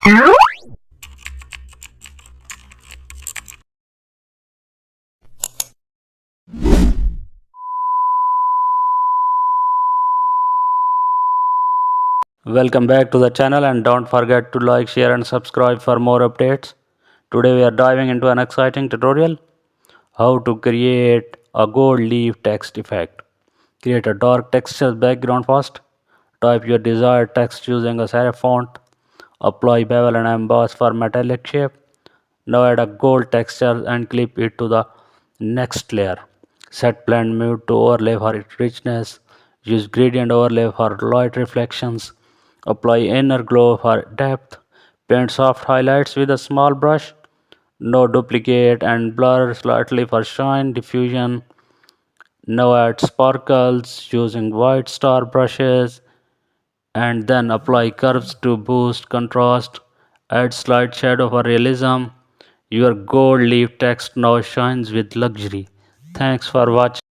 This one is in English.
Welcome back to the channel, and don't forget to like, share and subscribe for more updates. Today we are diving into an exciting tutorial: how to create a gold leaf text effect. Create a dark texture background first. Type your desired text using a serif font. Apply bevel and emboss for metallic shape. Now add a gold texture and clip it to the next layer. Set blend mode to overlay for its richness. Use gradient overlay for light reflections. Apply inner glow for depth. Paint soft highlights with a small brush. No duplicate, and blur slightly for shine diffusion. Now add sparkles using white star brushes, and then apply curves to boost contrast. Add slight shadow for realism. Your gold leaf text now shines with luxury. Thanks for watching.